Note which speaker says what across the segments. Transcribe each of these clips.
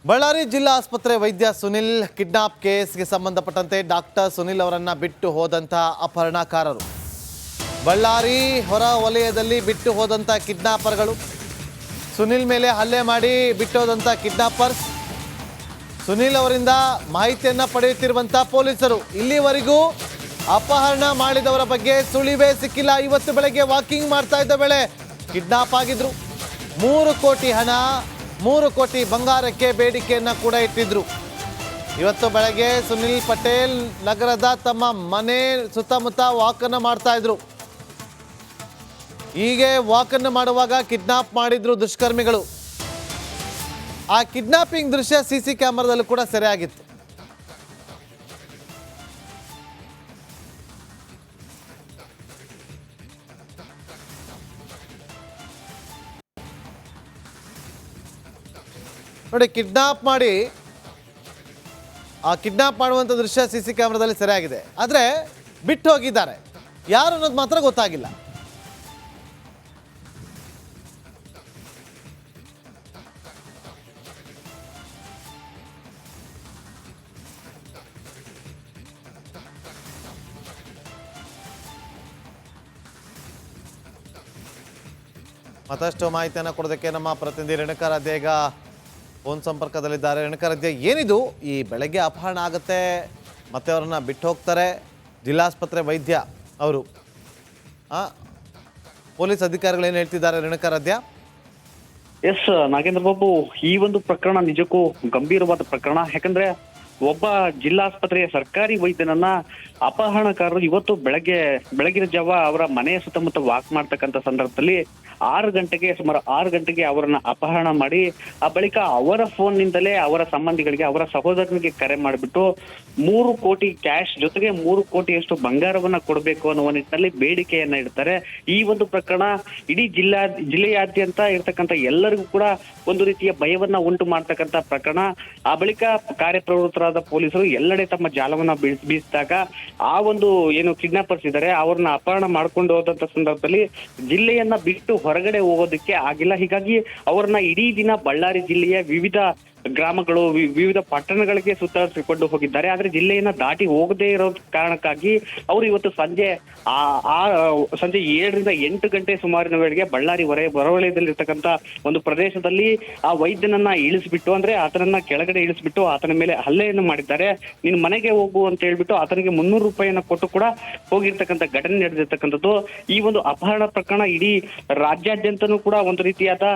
Speaker 1: ಬಳ್ಳಾರಿ ಜಿಲ್ಲಾ ಆಸ್ಪತ್ರೆ ವೈದ್ಯ ಸುನಿಲ್ ಕಿಡ್ನಾಪ್ ಕೇಸ್ಗೆ ಸಂಬಂಧಪಟ್ಟಂತೆ ಡಾಕ್ಟರ್ ಸುನಿಲ್ ಅವರನ್ನು ಬಿಟ್ಟು ಹೋದಂಥ ಅಪಹರಣಕಾರರು, ಬಳ್ಳಾರಿ ಹೊರ ವಲಯದಲ್ಲಿ ಬಿಟ್ಟು ಹೋದಂಥ ಕಿಡ್ನಾಪರ್ಗಳು, ಸುನಿಲ್ ಮೇಲೆ ಹಲ್ಲೆ ಮಾಡಿ ಬಿಟ್ಟು ಹೋದಂಥ ಕಿಡ್ನಾಪರ್ಸ್, ಸುನಿಲ್ ಅವರಿಂದ ಮಾಹಿತಿಯನ್ನು ಪಡೆಯುತ್ತಿರುವಂಥ ಪೊಲೀಸರು. ಇಲ್ಲಿವರೆಗೂ ಅಪಹರಣ ಮಾಡಿದವರ ಬಗ್ಗೆ ಸುಳಿವೇ ಸಿಕ್ಕಿಲ್ಲ. ಇವತ್ತು ಬೆಳಗ್ಗೆ ವಾಕಿಂಗ್ ಮಾಡ್ತಾ ಇದ್ದ ವೇಳೆ ಕಿಡ್ನಾಪ್ ಆಗಿದ್ರು. 3 ಕೋಟಿ ಹಣ, 3 ಕೋಟಿ ಬಂಗಾರಕ್ಕೆ ಬೇಡಿಕೆಯನ್ನು ಕೂಡ ಇಟ್ಟಿದ್ರು. ಇವತ್ತು ಬೆಳಗ್ಗೆ ಸುನಿಲ್ ಪಟೇಲ್ ನಗರದ ತಮ್ಮ ಮನೆ ಸುತ್ತಮುತ್ತ ವಾಕನ್ನು ಮಾಡ್ತಾ ಇದ್ರು. ಹೀಗೆ ವಾಕನ್ನು ಮಾಡುವಾಗ ಕಿಡ್ನಾಪ್ ಮಾಡಿದ್ರು ದುಷ್ಕರ್ಮಿಗಳು. ಆ ಕಿಡ್ನಾಪಿಂಗ್ ದೃಶ್ಯ ಸಿಸಿ ಕ್ಯಾಮೆರಾದಲ್ಲೂ ಕೂಡ ಸೆರೆಯಾಗಿತ್ತು. ನೋಡಿ, ಕಿಡ್ನಾಪ್ ಮಾಡುವಂಥ ದೃಶ್ಯ ಸಿಸಿ ಕ್ಯಾಮೆರಾದಲ್ಲಿ ಸೆರೆಯಾಗಿದೆ. ಆದರೆ ಬಿಟ್ಟು ಹೋಗಿದ್ದಾರೆ, ಯಾರು ಅನ್ನೋದು ಮಾತ್ರ ಗೊತ್ತಾಗಿಲ್ಲ. ಮತ್ತಷ್ಟು ಮಾಹಿತಿಯನ್ನು ಕೊಡೋದಕ್ಕೆ ನಮ್ಮ ಪ್ರತಿನಿಧಿ ರೇಣುಕಾರಾಧ್ಯ ಈಗ ಫೋನ್ ಸಂಪರ್ಕದಲ್ಲಿದ್ದಾರೆ. ರೇಣುಕಾರಾಧ್ಯ, ಏನಿದು ಈ ಬೆಳಗ್ಗೆ ಅಪಹರಣ ಆಗುತ್ತೆ, ಮತ್ತೆ ಅವರನ್ನು ಬಿಟ್ಟು ಹೋಗ್ತಾರೆ ಜಿಲ್ಲಾಸ್ಪತ್ರೆ ವೈದ್ಯ ಅವರು, ಪೊಲೀಸ್ ಅಧಿಕಾರಿಗಳು ಏನು ಹೇಳ್ತಿದ್ದಾರೆ ರೇಣುಕಾರಾಧ್ಯ?
Speaker 2: ಎಸ್ ನಾಗೇಂದ್ರ ಬಾಬು, ಈ ಒಂದು ಪ್ರಕರಣ ನಿಜಕ್ಕೂ ಗಂಭೀರವಾದ ಪ್ರಕರಣ. ಯಾಕಂದ್ರೆ ಒಬ್ಬ ಜಿಲ್ಲಾಸ್ಪತ್ರೆಯ ಸರ್ಕಾರಿ ವೈದ್ಯನನ್ನ ಅಪಹರಣಕಾರರು ಇವತ್ತು ಬೆಳಗಿನ ಜಾವ ಅವರ ಮನೆಯ ಸುತ್ತಮುತ್ತ ವಾಕ್ ಮಾಡ್ತಕ್ಕಂಥ ಸಂದರ್ಭದಲ್ಲಿ ಸುಮಾರು 6 ಗಂಟೆಗೆ ಅವರನ್ನ ಅಪಹರಣ ಮಾಡಿ ಆ ಬಳಿಕ ಅವರ ಫೋನ್ ನಿಂದಲೇ ಅವರ ಸಂಬಂಧಿಗಳಿಗೆ, ಅವರ ಸಹೋದರನಿಗೆ ಕರೆ ಮಾಡಿಬಿಟ್ಟು 3 ಕೋಟಿ ಕ್ಯಾಶ್ ಜೊತೆಗೆ 3 ಕೋಟಿಯಷ್ಟು ಬಂಗಾರವನ್ನ ಕೊಡಬೇಕು ಅನ್ನುವ ನಿಟ್ಟಿನಲ್ಲಿ ಬೇಡಿಕೆಯನ್ನ ಇಡ್ತಾರೆ. ಈ ಒಂದು ಪ್ರಕರಣ ಇಡೀ ಜಿಲ್ಲೆಯಾದ್ಯಂತ ಇರ್ತಕ್ಕಂಥ ಎಲ್ಲರಿಗೂ ಕೂಡ ಒಂದು ರೀತಿಯ ಭಯವನ್ನ ಉಂಟು ಮಾಡ್ತಕ್ಕಂಥ ಪ್ರಕರಣ. ಆ ಬಳಿಕ ಕಾರ್ಯಪ್ರವೃತ್ತರಾದ ಪೊಲೀಸರು ಎಲ್ಲೆಡೆ ತಮ್ಮ ಜಾಲವನ್ನ ಬೀಸಿದಾಗ ಆ ಒಂದು ಏನು ಕಿಡ್ನಾಪರ್ಸ್ ಇದ್ದಾರೆ ಅವ್ರನ್ನ ಅಪಹರಣ ಮಾಡ್ಕೊಂಡು ಹೋದಂತ ಸಂದರ್ಭದಲ್ಲಿ ಜಿಲ್ಲೆಯನ್ನ ಬಿಟ್ಟು ಹೊರಗಡೆ ಹೋಗೋದಕ್ಕೆ ಆಗಿಲ್ಲ. ಹೀಗಾಗಿ ಅವ್ರನ್ನ ಇಡೀ ದಿನ ಬಳ್ಳಾರಿ ಜಿಲ್ಲೆಯ ವಿವಿಧ ಗ್ರಾಮಗಳು, ವಿವಿಧ ಪಟ್ಟಣಗಳಿಗೆ ಸುತ್ತಾಡಿಸಿಕೊಂಡು ಹೋಗಿದ್ದಾರೆ. ಆದ್ರೆ ಜಿಲ್ಲೆಯನ್ನ ದಾಟಿ ಹೋಗದೇ ಇರೋ ಕಾರಣಕ್ಕಾಗಿ ಅವರು ಇವತ್ತು ಸಂಜೆ 7ರಿಂದ 8 ಗಂಟೆ ಸುಮಾರಿನ ವೇಳೆಗೆ ಬಳ್ಳಾರಿ ಹೊರವಲಯದಲ್ಲಿ ಇರ್ತಕ್ಕಂಥ ಒಂದು ಪ್ರದೇಶದಲ್ಲಿ ಆ ವೈದ್ಯನನ್ನ ಇಳಿಸ್ಬಿಟ್ಟು, ಅಂದ್ರೆ ಆತನನ್ನ ಕೆಳಗಡೆ ಇಳಿಸ್ಬಿಟ್ಟು ಆತನ ಮೇಲೆ ಹಲ್ಲೆಯನ್ನು ಮಾಡಿದ್ದಾರೆ. ನಿನ್ ಮನೆಗೆ ಹೋಗು ಅಂತ ಹೇಳ್ಬಿಟ್ಟು ಆತನಿಗೆ 300 ರೂಪಾಯಿಯನ್ನ ಕೊಟ್ಟು ಕೂಡ ಹೋಗಿರ್ತಕ್ಕಂಥ ಘಟನೆ ನಡೆದಿರ್ತಕ್ಕಂಥದ್ದು. ಈ ಒಂದು ಅಪಹರಣ ಪ್ರಕರಣ ಇಡೀ ರಾಜ್ಯಾದ್ಯಂತನೂ ಕೂಡ ಒಂದು ರೀತಿಯಾದ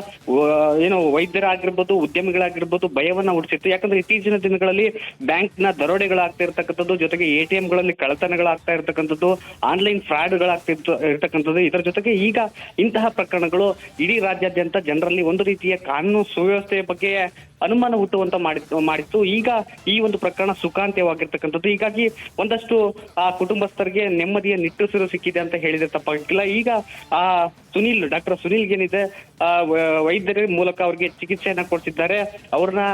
Speaker 2: ವೈದ್ಯರಾಗಿರ್ಬೋದು, ಉದ್ಯಮಿಗಳಾಗಿರ್ಬೋದು ಭಯವನ್ನ ಹುಟ್ಟಿಸಿತ್ತು. ಯಾಕಂದ್ರೆ ಇತ್ತೀಚಿನ ದಿನಗಳಲ್ಲಿ ಬ್ಯಾಂಕ್ನ ದರೋಡೆಗಳಾಗ್ತಾ ಇರ್ತಕ್ಕಂಥದ್ದು, ಜೊತೆಗೆ ATM-ಗಳಲ್ಲಿ ಕಳ್ಳತನಗಳಾಗ್ತಾ ಇರ್ತಕ್ಕಂಥದ್ದು, ಆನ್ಲೈನ್ ಇರ್ತಕ್ಕಂಥದ್ದು. ಇದರ ಜೊತೆಗೆ ಈಗ ಇಂತಹ ಪ್ರಕರಣಗಳು ಇಡೀ ರಾಜ್ಯಾದ್ಯಂತ ಜನರಲ್ಲಿ ಒಂದು ರೀತಿಯ ಕಾನೂನು ಸುವ್ಯವಸ್ಥೆಯ ಬಗ್ಗೆ ಅನುಮಾನ ಹುಟ್ಟುವಂತ ಮಾಡಿತ್ತು. ಈಗ ಈ ಒಂದು ಪ್ರಕರಣ ಸುಖಾಂತ್ಯವಾಗಿರ್ತಕ್ಕಂಥದ್ದು. ಹೀಗಾಗಿ ಒಂದಷ್ಟು ಆ ಕುಟುಂಬಸ್ಥರಿಗೆ ನೆಮ್ಮದಿಯ ನಿಟ್ಟುಸಿರು ಸಿಕ್ಕಿದೆ ಅಂತ ಹೇಳಿದ್ರೆ ತಪ್ಪಾಗಿಲ್ಲ. ಈಗ ಆ ಡಾಕ್ಟರ್ ಸುನಿಲ್ಗೆ ಏನಿದೆ, ವೈದ್ಯರ ಮೂಲಕ ಅವ್ರಿಗೆ ಚಿಕಿತ್ಸೆಯನ್ನ ಕೊಡ್ತಿದ್ದಾರೆ. ಅವ್ರನ್ನ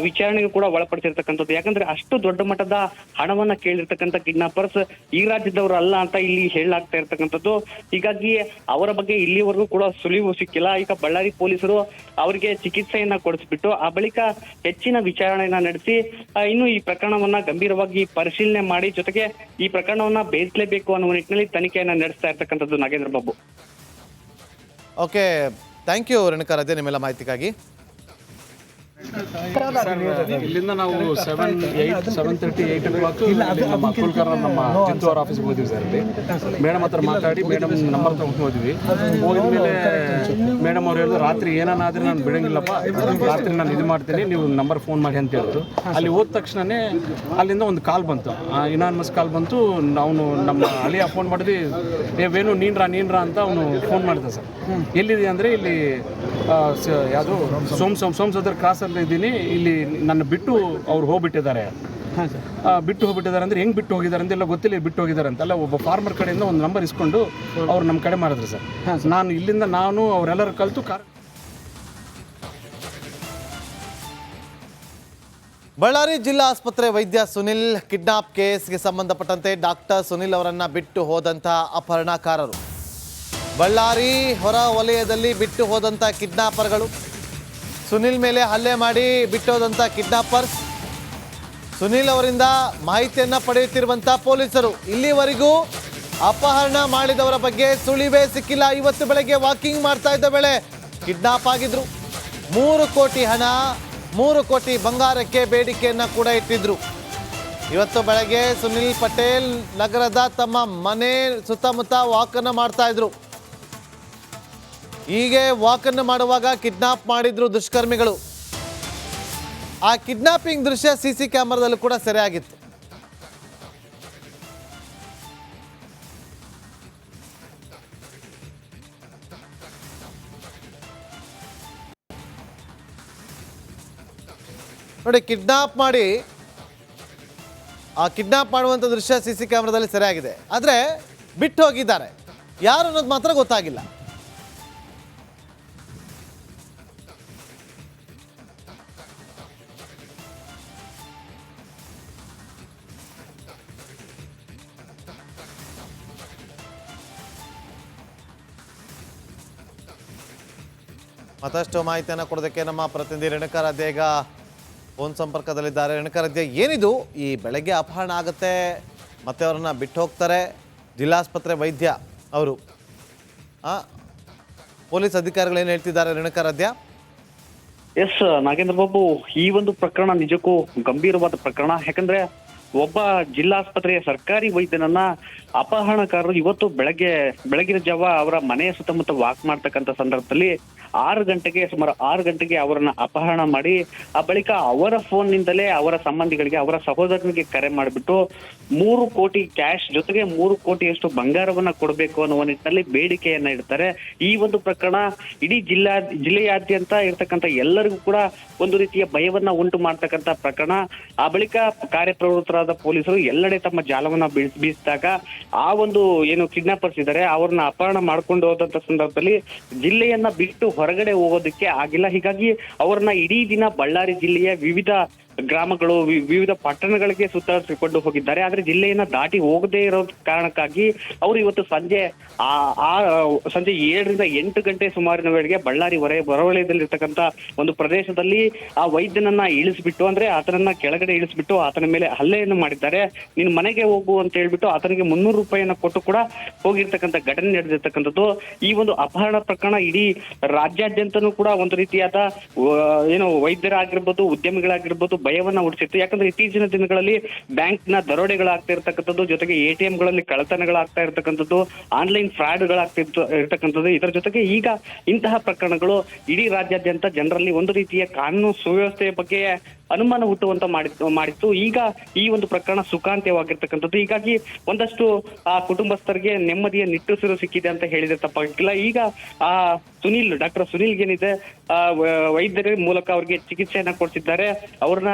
Speaker 2: ವಿಚಾರಣೆಗೂ ಕೂಡ ಒಳಪಡಿಸಿರ್ತಕ್ಕಂಥದ್ದು. ಯಾಕಂದ್ರೆ ಅಷ್ಟು ದೊಡ್ಡ ಮಟ್ಟದ ಹಣವನ್ನ ಕೇಳಿರ್ತಕ್ಕಂಥ ಕಿಡ್ನಾಪರ್ಸ್ ಈ ರಾಜ್ಯದವರು ಅಲ್ಲ ಅಂತ ಇಲ್ಲಿ ಹೇಳಲಾಗ್ತಾ ಇರ್ತಕ್ಕಂಥದ್ದು. ಹೀಗಾಗಿ ಅವರ ಬಗ್ಗೆ ಇಲ್ಲಿವರೆಗೂ ಕೂಡ ಸುಳಿವು ಸಿಕ್ಕಿಲ್ಲ. ಈಗ ಬಳ್ಳಾರಿ ಪೊಲೀಸರು ಅವರಿಗೆ ಚಿಕಿತ್ಸೆಯನ್ನ ಕೊಡಿಸ್ಬಿಟ್ಟು ಆ ಬಳಿಕ ಹೆಚ್ಚಿನ ವಿಚಾರಣೆಯನ್ನ ನಡೆಸಿ ಇನ್ನು ಈ ಪ್ರಕರಣವನ್ನ ಗಂಭೀರವಾಗಿ ಪರಿಶೀಲನೆ ಮಾಡಿ, ಜೊತೆಗೆ ಈ ಪ್ರಕರಣವನ್ನ ಬೇಯಿಸಲೇಬೇಕು ಅನ್ನುವ ನಿಟ್ಟಿನಲ್ಲಿ ತನಿಖೆಯನ್ನ ನಡೆಸ್ತಾ ಇರ್ತಕ್ಕಂಥದ್ದು. Nagendra Babu.
Speaker 1: Okay, thank you Renukaradhya ನಿಮ್ಮೆಲ್ಲ ಮಾಹಿತಿಗಾಗಿ.
Speaker 3: ಇಲ್ಲಿಂದ ನಾವು 7:30, 8 o'clock ನಮ್ಮ ಕುಲ್ಕರ್ ನಮ್ಮ ಚಿತ್ತೂರು ಆಫೀಸ್ಗೆ ಹೋದ್ವಿ ಸರ್. ಇಲ್ಲಿ ಮೇಡಮ್ ಹತ್ರ ಮಾತಾಡಿ ಮೇಡಮ್ ನಂಬರ್ ತಗೊಂಡು ಹೋದ್ವಿ. ಹೋಗಿದ್ಮೇಲೆ ಮೇಡಮ್ ಅವ್ರು ಹೇಳಿದ್ರು, ರಾತ್ರಿ ಏನಾದ್ರೆ ನಾನು ಬಿಡಂಗಿಲ್ಲಪ್ಪ, ರಾತ್ರಿ ನಾನು ಇದು ಮಾಡ್ತೀನಿ, ನೀವು ನಂಬರ್ ಫೋನ್ ಮಾಡಿ ಅಂತ ಹೇಳಿದ್ರು. ಅಲ್ಲಿ ಹೋದ ತಕ್ಷಣನೇ ಅಲ್ಲಿಂದ ಒಂದು ಕಾಲ್ ಬಂತು, ಇನಾನಮಸ್ ಕಾಲ್ ಬಂತು. ಅವನು ನಮ್ಮ ಅಳಿಯ ಫೋನ್ ಮಾಡಿದ್ವಿ, ವೇಣು ನೀನ್ರಾ ಅಂತ ಅವನು ಫೋನ್ ಮಾಡಿದ ಸರ್. ಎಲ್ಲಿದೆ ಅಂದರೆ ಇಲ್ಲಿ ಯಾವುದು ಸೋಮಸಂದ್ರ ಕ್ರಾಸಲ್ಲಿ ಇದ್ದೀನಿ, ಇಲ್ಲಿ ನನ್ನ ಬಿಟ್ಟು ಅವ್ರು ಹೋಗ್ಬಿಟ್ಟಿದ್ದಾರೆ. ಬಿಟ್ಟು ಹೋಗ್ಬಿಟ್ಟಿದ್ದಾರೆ ಅಂದರೆ ಹೆಂಗೆ ಬಿಟ್ಟು ಹೋಗಿದ್ದಾರೆ ಅಂತೆಲ್ಲ ಗೊತ್ತಿಲ್ಲ. ಬಿಟ್ಟು ಹೋಗಿದ್ದಾರೆ ಅಂತಲ್ಲ, ಒಬ್ಬ ಫಾರ್ಮರ್ ಕಡೆಯಿಂದ ಒಂದು ನಂಬರ್ ಇಸ್ಕೊಂಡು ಅವ್ರು ನಮ್ಮ ಕಡೆ ಮಾಡಿದ್ರು ಸರ್. ನಾನು ಇಲ್ಲಿಂದ ಅವರೆಲ್ಲರೂ ಕಲಿತು
Speaker 1: ಬಳ್ಳಾರಿ ಜಿಲ್ಲಾ ಆಸ್ಪತ್ರೆ ವೈದ್ಯ ಸುನಿಲ್ ಕಿಡ್ನಾಪ್ ಕೇಸ್ಗೆ ಸಂಬಂಧಪಟ್ಟಂತೆ ಡಾಕ್ಟರ್ ಸುನಿಲ್ ಅವರನ್ನು ಬಿಟ್ಟು ಹೋದಂಥ ಸುನಿಲ್ ಮೇಲೆ ಹಲ್ಲೆ ಮಾಡಿ ಬಿಟ್ಟೋದಂಥ ಕಿಡ್ನಾಪರ್ಸ್, ಸುನಿಲ್ ಅವರಿಂದ ಮಾಹಿತಿಯನ್ನು ಪಡೆಯುತ್ತಿರುವಂಥ ಪೊಲೀಸರು ಇಲ್ಲಿವರೆಗೂ ಅಪಹರಣ ಮಾಡಿದವರ ಬಗ್ಗೆ ಸುಳಿವೇ ಸಿಕ್ಕಿಲ್ಲ. ಇವತ್ತು ಬೆಳಗ್ಗೆ ವಾಕಿಂಗ್ ಮಾಡ್ತಾ ಇದ್ದ ವೇಳೆ ಕಿಡ್ನಾಪ್ ಆಗಿದ್ರು. 3 ಕೋಟಿ ಹಣ, 3 ಕೋಟಿ ಬಂಗಾರಕ್ಕೆ ಬೇಡಿಕೆಯನ್ನು ಕೂಡ ಇಟ್ಟಿದ್ರು. ಇವತ್ತು ಬೆಳಗ್ಗೆ ಸುನಿಲ್ ಪಟೇಲ್ ನಗರದ ತಮ್ಮ ಮನೆ ಸುತ್ತಮುತ್ತ ವಾಕನ್ನು ಮಾಡ್ತಾ ಇದ್ರು. ಹೀಗೆ ವಾಕನ್ನು ಮಾಡುವಾಗ ಕಿಡ್ನಾಪ್ ಮಾಡಿದ್ರು ದುಷ್ಕರ್ಮಿಗಳು. ಆ ಕಿಡ್ನಾಪಿಂಗ್ ದೃಶ್ಯ ಸಿಸಿ ಕ್ಯಾಮೆರಾದಲ್ಲೂ ಕೂಡ ಸೆರೆಯಾಗಿತ್ತು. ನೋಡಿ, ಕಿಡ್ನಾಪ್ ಮಾಡುವಂಥ ದೃಶ್ಯ ಸಿಸಿ ಕ್ಯಾಮೆರಾದಲ್ಲಿ ಸೆರೆಯಾಗಿದೆ. ಆದರೆ ಬಿಟ್ಟು ಹೋಗಿದ್ದಾರೆ, ಯಾರು ಅನ್ನೋದು ಮಾತ್ರ ಗೊತ್ತಾಗಿಲ್ಲ. ಮತ್ತಷ್ಟು ಮಾಹಿತಿಯನ್ನು ಕೊಡೋದಕ್ಕೆ ನಮ್ಮ ಪ್ರತಿನಿಧಿ ರೇಣುಕಾರಾಧ್ಯ ಈಗ ಫೋನ್ ಸಂಪರ್ಕದಲ್ಲಿದ್ದಾರೆ. ರೇಣುಕಾರಾಧ್ಯ, ಏನಿದು ಈ ಬೆಳಗ್ಗೆ ಅಪಹರಣ ಆಗುತ್ತೆ ಮತ್ತೆ ಅವರನ್ನು ಬಿಟ್ಟು ಹೋಗ್ತಾರೆ, ಜಿಲ್ಲಾಸ್ಪತ್ರೆ ವೈದ್ಯ ಅವರು, ಪೊಲೀಸ್ ಅಧಿಕಾರಿಗಳು ಏನು ಹೇಳ್ತಿದ್ದಾರೆ ರೇಣುಕಾರಾಧ್ಯ?
Speaker 2: ಎಸ್ ನಾಗೇಂದ್ರ ಬಾಬು, ಈ ಒಂದು ಪ್ರಕರಣ ನಿಜಕ್ಕೂ ಗಂಭೀರವಾದ ಪ್ರಕರಣ. ಯಾಕಂದ್ರೆ ಒಬ್ಬ ಜಿಲ್ಲಾಸ್ಪತ್ರೆಯ ಸರ್ಕಾರಿ ವೈದ್ಯನನ್ನ ಅಪಹರಣಕಾರರು ಇವತ್ತು ಬೆಳಗಿನ ಜಾವ ಅವರ ಮನೆಯ ಸುತ್ತಮುತ್ತ ವಾಕ್ ಮಾಡ್ತಕ್ಕಂಥ ಸಂದರ್ಭದಲ್ಲಿ ಸುಮಾರು 6 ಗಂಟೆಗೆ ಅವರನ್ನ ಅಪಹರಣ ಮಾಡಿ ಆ ಬಳಿಕ ಅವರ ಫೋನ್ ನಿಂದಲೇ ಅವರ ಸಂಬಂಧಿಗಳಿಗೆ, ಅವರ ಸಹೋದರನಿಗೆ ಕರೆ ಮಾಡಿಬಿಟ್ಟು 3 ಕೋಟಿ ಕ್ಯಾಶ್ ಜೊತೆಗೆ 3 ಕೋಟಿಯಷ್ಟು ಬಂಗಾರವನ್ನ ಕೊಡಬೇಕು ಅನ್ನುವ ನಿಟ್ಟಿನಲ್ಲಿ ಬೇಡಿಕೆಯನ್ನ ಇಡ್ತಾರೆ. ಈ ಒಂದು ಪ್ರಕರಣ ಇಡೀ ಜಿಲ್ಲೆಯಾದ್ಯಂತ ಇರ್ತಕ್ಕಂಥ ಎಲ್ಲರಿಗೂ ಕೂಡ ಒಂದು ರೀತಿಯ ಭಯವನ್ನ ಉಂಟು ಮಾಡ್ತಕ್ಕಂಥ ಪ್ರಕರಣ. ಆ ಬಳಿಕ ಕಾರ್ಯಪ್ರವೃತ್ತರಾದ ಪೊಲೀಸರು ಎಲ್ಲೆಡೆ ತಮ್ಮ ಜಾಲವನ್ನ ಬೀಸಿದಾಗ ಆ ಒಂದು ಏನು ಕಿಡ್ನಾಪರ್ಸ್ ಇದ್ದಾರೆ ಅವ್ರನ್ನ ಅಪಹರಣ ಮಾಡ್ಕೊಂಡು ಹೋದಂತ ಸಂದರ್ಭದಲ್ಲಿ ಜಿಲ್ಲೆಯನ್ನ ಬಿಟ್ಟು ಹೊರಗಡೆ ಹೋಗೋದಕ್ಕೆ ಆಗಿಲ್ಲ. ಹೀಗಾಗಿ ಅವ್ರನ್ನ ಇಡೀ ದಿನ ಬಳ್ಳಾರಿ ಜಿಲ್ಲೆಯ ವಿವಿಧ ಗ್ರಾಮಗಳು, ವಿವಿಧ ಪಟ್ಟಣಗಳಿಗೆ ಸುತ್ತಾಡಿಸಿಕೊಂಡು ಹೋಗಿದ್ದಾರೆ. ಆದ್ರೆ ಜಿಲ್ಲೆಯನ್ನ ದಾಟಿ ಹೋಗದೇ ಇರೋ ಕಾರಣಕ್ಕಾಗಿ ಅವರು ಇವತ್ತು ಸಂಜೆ 7ರಿಂದ 8 ಗಂಟೆ ಸುಮಾರಿನ ವೇಳೆಗೆ ಬಳ್ಳಾರಿ ಹೊರವಲಯದಲ್ಲಿರ್ತಕ್ಕಂಥ ಒಂದು ಪ್ರದೇಶದಲ್ಲಿ ಆ ವೈದ್ಯನನ್ನ ಇಳಿಸ್ಬಿಟ್ಟು, ಅಂದ್ರೆ ಆತನನ್ನ ಕೆಳಗಡೆ ಇಳಿಸ್ಬಿಟ್ಟು ಆತನ ಮೇಲೆ ಹಲ್ಲೆಯನ್ನು ಮಾಡಿದ್ದಾರೆ. ನೀನು ಮನೆಗೆ ಹೋಗು ಅಂತ ಹೇಳ್ಬಿಟ್ಟು ಆತನಿಗೆ 300 ರೂಪಾಯಿಯನ್ನ ಕೊಟ್ಟು ಕೂಡ ಹೋಗಿರ್ತಕ್ಕಂಥ ಘಟನೆ ನಡೆದಿರ್ತಕ್ಕಂಥದ್ದು. ಈ ಒಂದು ಅಪಹರಣ ಪ್ರಕರಣ ಇಡೀ ರಾಜ್ಯಾದ್ಯಂತನೂ ಕೂಡ ಒಂದು ರೀತಿಯಾದ ಏನು ವೈದ್ಯರಾಗಿರ್ಬೋದು, ಉದ್ಯಮಿಗಳಾಗಿರ್ಬೋದು ಭಯವನ್ನ ಹುಟ್ಟಿಸಿತ್ತು. ಯಾಕಂದ್ರೆ ಇತ್ತೀಚಿನ ದಿನಗಳಲ್ಲಿ ಬ್ಯಾಂಕ್ನ ದರೋಡೆಗಳಾಗ್ತಾ ಇರ್ತಕ್ಕಂಥದ್ದು, ಜೊತೆಗೆ ATM ಗಳಲ್ಲಿ ಕಳ್ಳತನಗಳಾಗ್ತಾ ಇರ್ತಕ್ಕಂಥದ್ದು, ಆನ್ಲೈನ್ ಇರ್ತಕ್ಕಂಥದ್ದು. ಇದರ ಜೊತೆಗೆ ಈಗ ಇಂತಹ ಪ್ರಕರಣಗಳು ಇಡೀ ರಾಜ್ಯಾದ್ಯಂತ ಜನರಲ್ಲಿ ಒಂದು ರೀತಿಯ ಕಾನೂನು ಸುವ್ಯವಸ್ಥೆಯ ಬಗ್ಗೆ ಅನುಮಾನ ಹುಟ್ಟುವಂತ ಮಾಡಿತ್ತು. ಈಗ ಈ ಒಂದು ಪ್ರಕರಣ ಸುಖಾಂತ್ಯವಾಗಿರ್ತಕ್ಕಂಥದ್ದು. ಹೀಗಾಗಿ ಒಂದಷ್ಟು ಆ ಕುಟುಂಬಸ್ಥರಿಗೆ ನೆಮ್ಮದಿಯ ನಿಟ್ಟುಸಿರು ಸಿಕ್ಕಿದೆ ಅಂತ ಹೇಳಿದ್ರೆ ತಪ್ಪಾಗಿಲ್ಲ. ಈಗ ಆ ಡಾಕ್ಟರ್ ಸುನಿಲ್ ಏನಿದೆ, ವೈದ್ಯರ ಮೂಲಕ ಅವ್ರಿಗೆ ಚಿಕಿತ್ಸೆಯನ್ನ ಕೊಡ್ತಿದ್ದಾರೆ. ಅವ್ರನ್ನ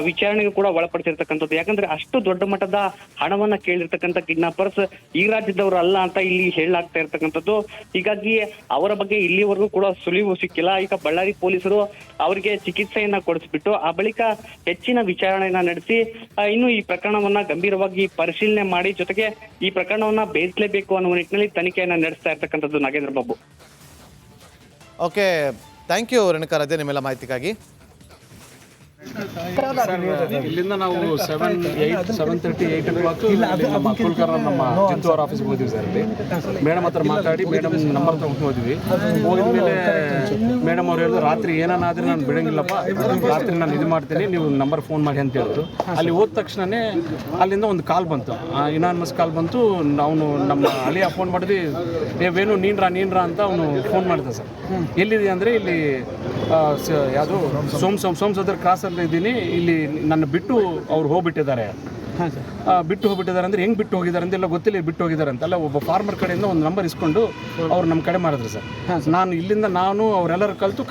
Speaker 2: ವಿಚಾರಣೆಗೂ ಕೂಡ ಒಳಪಡಿಸಿರ್ತಕ್ಕಂಥದ್ದು. ಯಾಕಂದ್ರೆ ಅಷ್ಟು ದೊಡ್ಡ ಮಟ್ಟದ ಹಣವನ್ನ ಕೇಳಿರ್ತಕ್ಕಂಥ ಕಿಡ್ನಾಪರ್ಸ್ ಈ ರಾಜ್ಯದವರು ಅಲ್ಲ ಅಂತ ಇಲ್ಲಿ ಹೇಳಲಾಗ್ತಾ ಇರ್ತಕ್ಕಂಥದ್ದು. ಹೀಗಾಗಿ ಅವರ ಬಗ್ಗೆ ಇಲ್ಲಿವರೆಗೂ ಕೂಡ ಸುಳಿವು ಸಿಕ್ಕಿಲ್ಲ. ಈಗ ಬಳ್ಳಾರಿ ಪೊಲೀಸರು ಅವರಿಗೆ ಚಿಕಿತ್ಸೆಯನ್ನ ಕೊಡಿಸ್ಬಿಟ್ಟು ಆ ಬಳಿಕ ಹೆಚ್ಚಿನ ವಿಚಾರಣೆಯನ್ನ ನಡೆಸಿ ಇನ್ನು ಈ ಪ್ರಕರಣವನ್ನ ಗಂಭೀರವಾಗಿ ಪರಿಶೀಲನೆ ಮಾಡಿ, ಜೊತೆಗೆ ಈ ಪ್ರಕರಣವನ್ನ ಬೇಯಿಸಲೇಬೇಕು ಅನ್ನುವ ನಿಟ್ಟಿನಲ್ಲಿ ತನಿಖೆಯನ್ನ ನಡೆಸ್ತಾ ಇರ್ತಕ್ಕಂಥದ್ದು. Nagendra Babu.
Speaker 1: Okay, thank you Renukaradhya ನಿಮ್ಮೆಲ್ಲ ಮಾಹಿತಿಗಾಗಿ.
Speaker 3: ಇಲ್ಲಿಂದ ನಾವು 7:30, 8 o'clock ನಮ್ಮ ಕುಲ್ಕರ್ಣ ನಮ್ಮ ಜಿಂತೂರ್ ಆಫೀಸ್ಗೆ ಹೋದ್ವಿ ಸರ್. ಇಲ್ಲಿ ಮೇಡಮ್ ಹತ್ರ ಮಾತಾಡಿ ಮೇಡಮ್ ನಂಬರ್ ತಗೊಂಡು ಹೋದ್ವಿ. ಹೋಗಿದ್ಮೇಲೆ ಮೇಡಮ್ ಅವ್ರು ಹೇಳಿದ್ರು, ರಾತ್ರಿ ಏನಾದ್ರೆ ನಾನು ಬಿಡಂಗಿಲ್ಲಪ್ಪ, ರಾತ್ರಿ ನಾನು ಇದು ಮಾಡ್ತೀನಿ, ನೀವು ನಂಬರ್ ಫೋನ್ ಮಾಡಿ ಅಂತ ಹೇಳಿದ್ರು. ಅಲ್ಲಿ ಹೋದ ತಕ್ಷಣನೇ ಅಲ್ಲಿಂದ ಒಂದು ಕಾಲ್ ಬಂತು, ಇನಾನಮಸ್ ಕಾಲ್ ಬಂತು. ಅವನು ನಮ್ಮ ಅಳಿಯ ಫೋನ್ ಮಾಡಿದ್ವಿ, ವೇಣು ನೀನ್ರಾ ಅಂತ ಅವನು ಫೋನ್ ಮಾಡಿದ ಸರ್. ಎಲ್ಲಿದೆ ಅಂದರೆ ಇಲ್ಲಿ ಯಾವುದು ಸೋಮಸಂದ್ರ ಕ್ರಾಸಲ್ಲಿ ಇದ್ದೀನಿ, ಇಲ್ಲಿ ನನ್ನ ಬಿಟ್ಟು ಅವ್ರು ಹೋಗ್ಬಿಟ್ಟಿದ್ದಾರೆ. ಬಿಟ್ಟು ಹೋಗ್ಬಿಟ್ಟಿದ್ದಾರೆ ಅಂದರೆ ಹೆಂಗೆ ಬಿಟ್ಟು ಹೋಗಿದ್ದಾರೆ ಅಂತೆಲ್ಲ ಗೊತ್ತಿಲ್ಲ. ಬಿಟ್ಟು ಹೋಗಿದ್ದಾರೆ ಅಂತಲ್ಲ, ಒಬ್ಬ ಫಾರ್ಮರ್ ಕಡೆಯಿಂದ ಒಂದು ನಂಬರ್ ಇಸ್ಕೊಂಡು ಅವ್ರು ನಮ್ಮ ಕಡೆ ಮಾಡಿದ್ರು ಸರ್. ನಾನು ಇಲ್ಲಿಂದ ಅವರೆಲ್ಲರೂ ಕಲಿತು